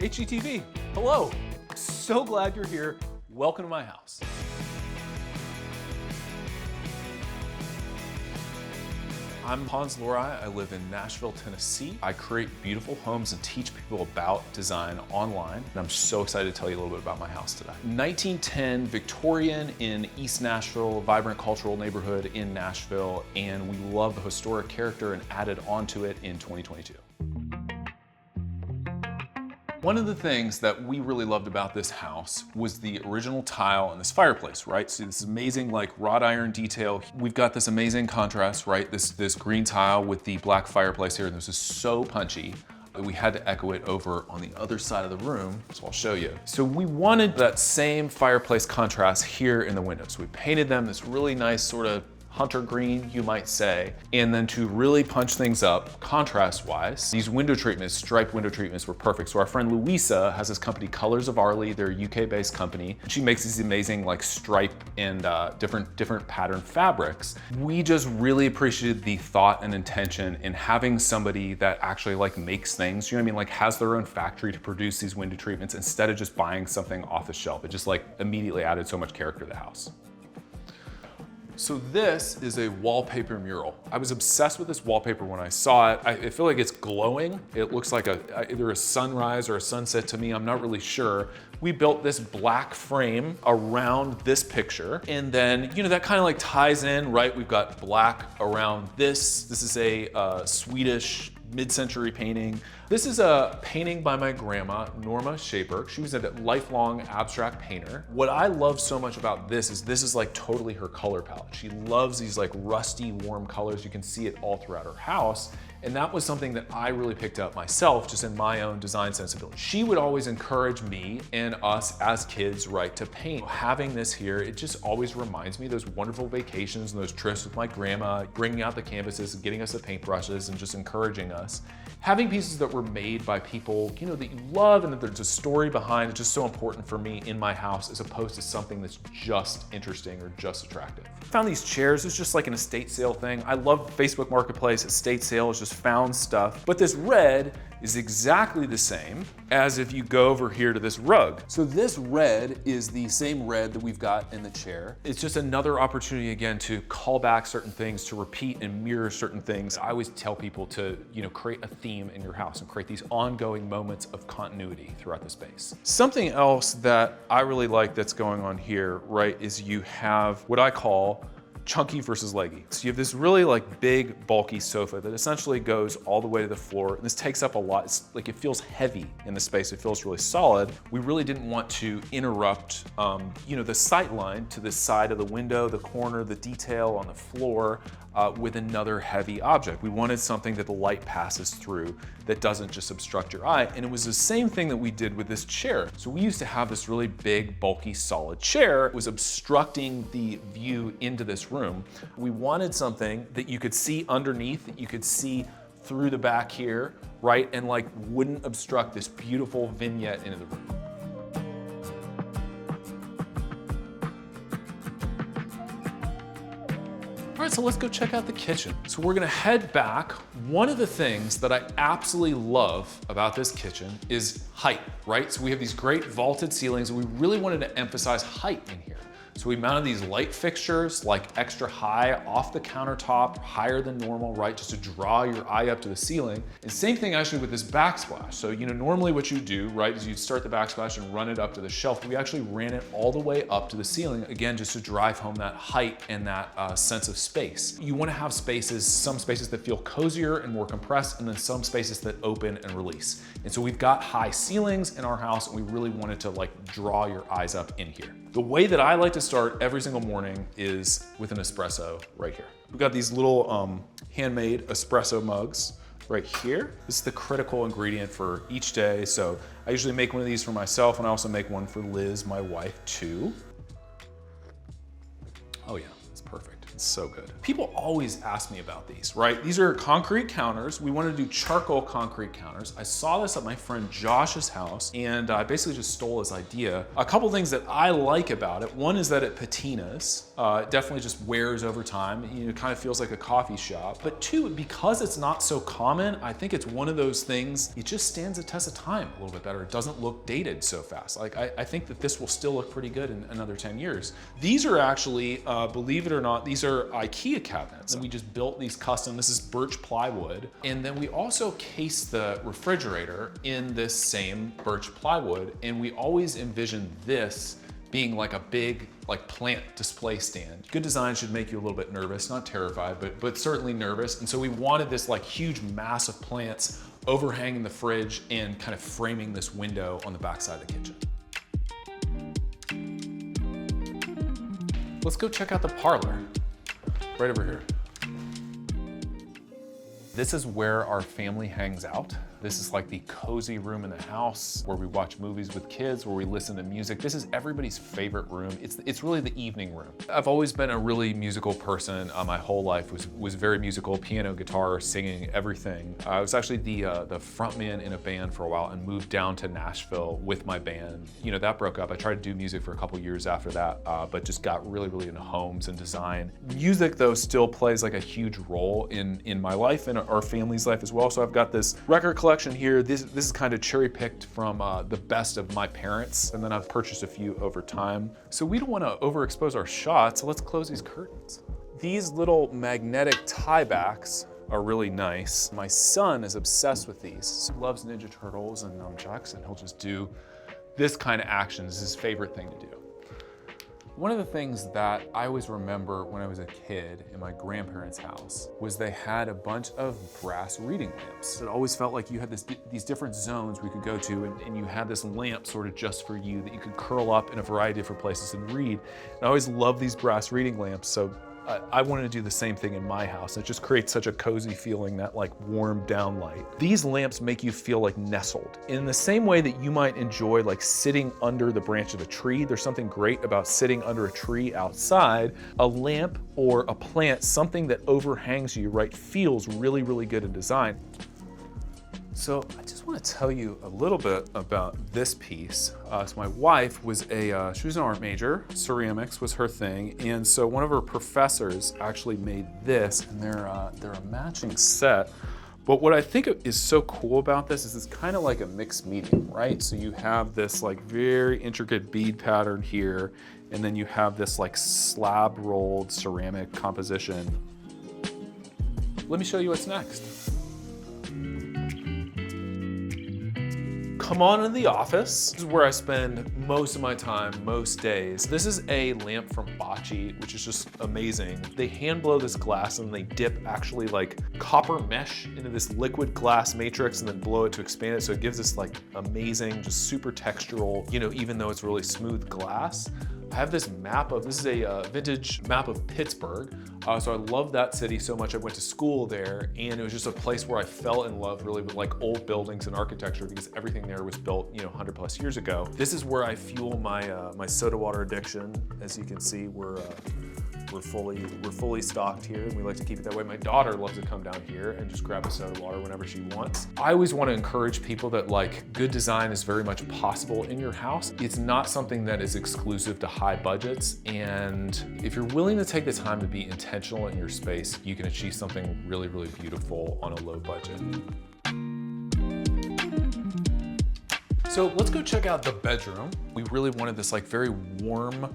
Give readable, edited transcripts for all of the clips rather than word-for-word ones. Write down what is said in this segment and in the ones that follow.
HGTV, hello. So glad you're here. Welcome to my house. I'm Hans Lorei. I live in Nashville, Tennessee. I create beautiful homes and teach people about design online. And I'm so excited to tell you a little bit about my house today. 1910 Victorian in East Nashville, vibrant cultural neighborhood in Nashville. And we love the historic character and added onto it in 2022. One of the things that we really loved about this house was the original tile in this fireplace, right? See this amazing like wrought iron detail. We've got this amazing contrast, right? This green tile with the black fireplace here. And this is so punchy that we had to echo it over on the other side of the room. So I'll show you. So we wanted that same fireplace contrast here in the windows. So we painted them this really nice sort of hunter green, you might say. And then to really punch things up contrast-wise, these window treatments, striped window treatments were perfect. So our friend Louisa has this company, Colors of Arley. They're a UK-based company. She makes these amazing like stripe and different pattern fabrics. We just really appreciated the thought and intention in having somebody that actually like makes things, you know what I mean? Like has their own factory to produce these window treatments instead of just buying something off the shelf. It just like immediately added so much character to the house. So this is a wallpaper mural. I was obsessed with this wallpaper when I saw it. I feel like it's glowing. It looks like either a sunrise or a sunset to me. I'm not really sure. We built this black frame around this picture. And then, you know, that kind of like ties in, right? We've got black around this. This is a Swedish mid-century painting. This is a painting by my grandma, Norma Shaper. She was a lifelong abstract painter. What I love so much about this is like totally her color palette. She loves these like rusty, warm colors. You can see it all throughout her house. And that was something that I really picked up myself, just in my own design sensibility. She would always encourage me and us as kids, right, to paint. Having this here, it just always reminds me of those wonderful vacations and those trips with my grandma, bringing out the canvases and getting us the paintbrushes and just encouraging us. Having pieces that were made by people, you know, that you love and that there's a story behind, it's just so important for me in my house as opposed to something that's just interesting or just attractive. I found these chairs, it's just like an estate sale thing. I love Facebook Marketplace, estate sale is just found stuff. But this red is exactly the same as if you go over here to this rug. So this red is the same red that we've got in the chair. It's just another opportunity again to call back certain things, to repeat and mirror certain things. I always tell people to, you know, create a theme in your house and create these ongoing moments of continuity throughout the space. Something else that I really like that's going on here, right, is you have what I call chunky versus leggy. So you have this really like big, bulky sofa that essentially goes all the way to the floor. And this takes up a lot. It's like it feels heavy in the space. It feels really solid. We really didn't want to interrupt, you know, the sight line to the side of the window, the corner, the detail on the floor with another heavy object. We wanted something that the light passes through that doesn't just obstruct your eye. And it was the same thing that we did with this chair. So we used to have this really big, bulky, solid chair. It was obstructing the view into this room. We wanted something that you could see underneath, that you could see through the back here, right? And like wouldn't obstruct this beautiful vignette into the room. All right, so let's go check out the kitchen. So we're gonna head back. One of the things that I absolutely love about this kitchen is height, right? So we have these great vaulted ceilings and we really wanted to emphasize height in here. So we mounted these light fixtures like extra high off the countertop, higher than normal, right? Just to draw your eye up to the ceiling. And same thing actually with this backsplash. So, you know, normally what you do, right, is you'd start the backsplash and run it up to the shelf. We actually ran it all the way up to the ceiling, again, just to drive home that height and that sense of space. You wanna have spaces, some spaces that feel cozier and more compressed, and then some spaces that open and release. And so we've got high ceilings in our house, and we really wanted to like draw your eyes up in here. The way that I like to start every single morning is with an espresso right here. We've got these little handmade espresso mugs right here. This is the critical ingredient for each day. So I usually make one of these for myself, and I also make one for Liz, my wife, too. Oh yeah, it's perfect. It's so good. People always ask me about these, right? These are concrete counters. We want to do charcoal concrete counters. I saw this at my friend Josh's house and I basically just stole his idea. A couple things that I like about it. One is that it patinas. It definitely just wears over time. You know, it kind of feels like a coffee shop. But two, because it's not so common, I think it's one of those things, it just stands the test of time a little bit better. It doesn't look dated so fast. Like I think that this will still look pretty good in another 10 years. These are actually, believe it or not, these are IKEA cabinets. And we just built these custom, this is birch plywood. And then we also cased the refrigerator in this same birch plywood. And we always envisioned this being like a big plant display stand. Good design should make you a little bit nervous, not terrified, but certainly nervous. And so we wanted this like huge mass of plants overhanging the fridge and kind of framing this window on the backside of the kitchen. Let's go check out the parlor, right over here. This is where our family hangs out. This is like the cozy room in the house where we watch movies with kids, where we listen to music. This is everybody's favorite room. It's really the evening room. I've always been a really musical person. My whole life was very musical, piano, guitar, singing, everything. I was actually the front man in a band for a while and moved down to Nashville with my band. You know, that broke up. I tried to do music for a couple years after that, but just got really into homes and design. Music though still plays like a huge role in my life and our family's life as well. So I've got this record collection here. This is kind of cherry picked from the best of my parents, and then I've purchased a few over time. So we don't want to overexpose our shots, so let's close these curtains. These little magnetic tie backs are really nice. My son is obsessed with these. He loves Ninja Turtles and nunchucks, and he'll just do this kind of action. This is his favorite thing to do. One of the things that I always remember when I was a kid in my grandparents' house was they had a bunch of brass reading lamps. It always felt like you had these different zones we could go to, and you had this lamp sort of just for you that you could curl up in a variety of different places and read. And I always loved these brass reading lamps, so I wanted to do the same thing in my house. It just creates such a cozy feeling, that like warm down light. These lamps make you feel like nestled. In the same way that you might enjoy like sitting under the branch of a tree, there's something great about sitting under a tree outside. A lamp or a plant, something that overhangs you, right, feels really good in design. So I just want to tell you a little bit about this piece. So my wife she was an art major, ceramics was her thing, and so one of her professors actually made this, and they're a matching set. But what I think is so cool about this is it's kind of like a mixed medium, right? So you have this like very intricate bead pattern here, and then you have this like slab rolled ceramic composition. Let me show you what's next. Come on in the office. This is where I spend most of my time, most days. This is a lamp from Bocce, which is just amazing. They hand blow this glass and they dip actually like copper mesh into this liquid glass matrix and then blow it to expand it. So it gives this like amazing, just super textural, you know, even though it's really smooth glass. I have this map of, this is a vintage map of Pittsburgh. So I love that city so much. I went to school there, and it was just a place where I fell in love really with like old buildings and architecture, because everything there was built, you know, 100+ years ago. This is where I fuel my my soda water addiction. As you can see, we're fully stocked here, and we like to keep it that way. My daughter loves to come down here and just grab a soda water whenever she wants. I always want to encourage people that like good design is very much possible in your house. It's not something that is exclusive to high budgets, and if you're willing to take the time to be intentional in your space, you can achieve something really beautiful on a low budget. So let's go check out the bedroom. We really wanted this like very warm,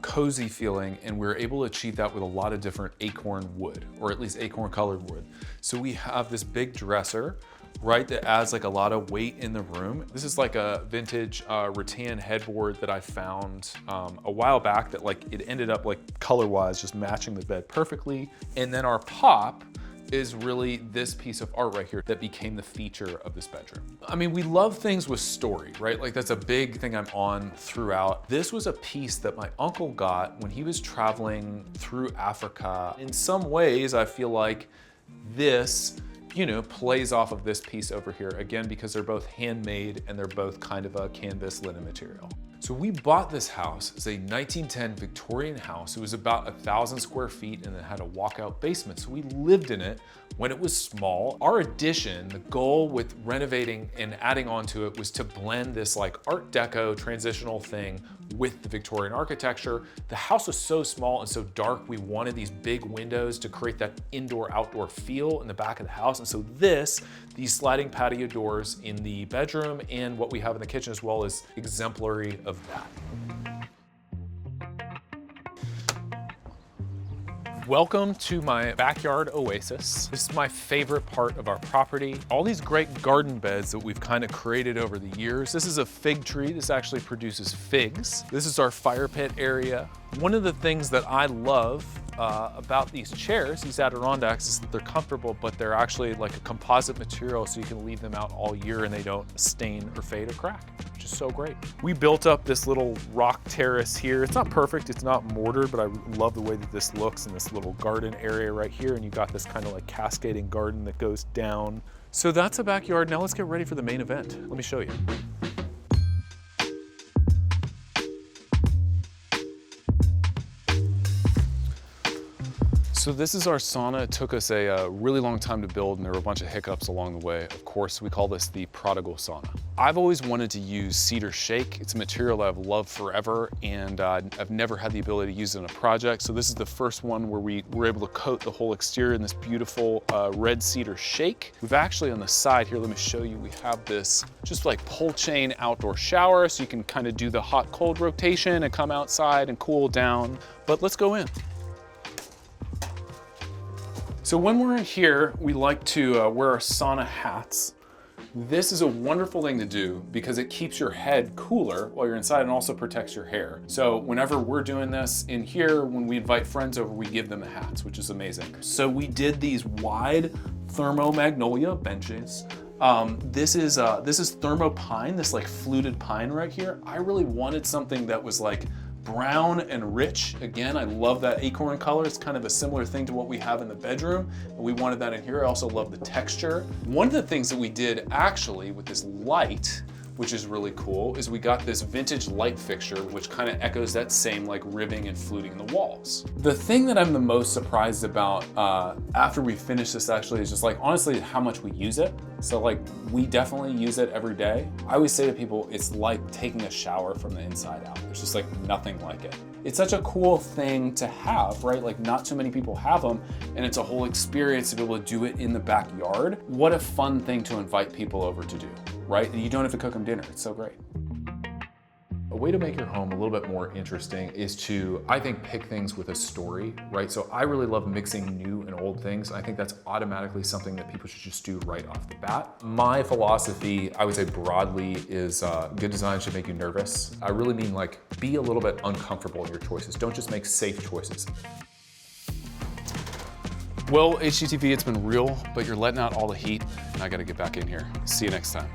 cozy feeling, and we were able to achieve that with a lot of different acorn wood, or at least acorn colored wood. So we have this big dresser, right, that adds like a lot of weight in the room. This is like a vintage rattan headboard that I found a while back that like it ended up like color-wise just matching the bed perfectly. And then our pop is really this piece of art right here that became the feature of this bedroom. I mean, we love things with story, right? Like that's a big thing I'm on throughout. This was a piece that my uncle got when he was traveling through Africa. In some ways, I feel like this, you know, plays off of this piece over here, again, because they're both handmade and they're both kind of a canvas linen material. So So we bought this house. It's a 1910 Victorian house. It was about 1,000 square feet and it had a walkout basement. So we lived in it when it was small. Our addition, the goal with renovating and adding onto it was to blend this like Art Deco transitional thing with the Victorian architecture. The house was so small and so dark, we wanted these big windows to create that indoor-outdoor feel in the back of the house. And so these sliding patio doors in the bedroom and what we have in the kitchen as well is exemplary of that. Welcome to my backyard oasis. This is my favorite part of our property. All these great garden beds that we've kind of created over the years. This is a fig tree. This actually produces figs. This is our fire pit area. One of the things that I love about these chairs, these Adirondacks, is that they're comfortable, but they're actually like a composite material, so you can leave them out all year and they don't stain or fade or crack, which is so great. We built up this little rock terrace here. It's not perfect, it's not mortared, but I love the way that this looks in this little garden area right here, and you got this kind of like cascading garden that goes down. So that's a backyard. Now let's get ready for the main event. Let me show you. So this is our sauna. It took us a really long time to build and there were a bunch of hiccups along the way. Of course, we call this the prodigal sauna. I've always wanted to use cedar shake. It's a material that I've loved forever and I've never had the ability to use it in a project. So this is the first one where we were able to coat the whole exterior in this beautiful red cedar shake. We've actually on the side here, let me show you, we have this just like pull chain outdoor shower so you can kind of do the hot cold rotation and come outside and cool down. But let's go in. So when we're in here, we like to wear our sauna hats. This is a wonderful thing to do because it keeps your head cooler while you're inside and also protects your hair. So whenever we're doing this in here, when we invite friends over, we give them the hats, which is amazing. So we did these wide thermo magnolia benches. This is thermo pine, this like fluted pine right here. I really wanted something that was like brown and rich. Again, I love that acorn color. It's kind of a similar thing to what we have in the bedroom. And we wanted that in here. I also love the texture. One of the things that we did actually with this light, which is really cool, is we got this vintage light fixture, which kind of echoes that same like ribbing and fluting in the walls. The thing that I'm the most surprised about after we finish this actually is just like, honestly, how much we use it. So like, we definitely use it every day. I always say to people, it's like taking a shower from the inside out. There's just like nothing like it. It's such a cool thing to have, right? Like not too many people have them and it's a whole experience to be able to do it in the backyard. What a fun thing to invite people over to do, right? And you don't have to cook them dinner. It's so great. A way to make your home a little bit more interesting is to, I think, pick things with a story, right? So I really love mixing new and old things. I think that's automatically something that people should just do right off the bat. My philosophy, I would say broadly, is good design should make you nervous. I really mean like, be a little bit uncomfortable in your choices. Don't just make safe choices. Well, HGTV, it's been real, but you're letting out all the heat and I gotta get back in here. See you next time.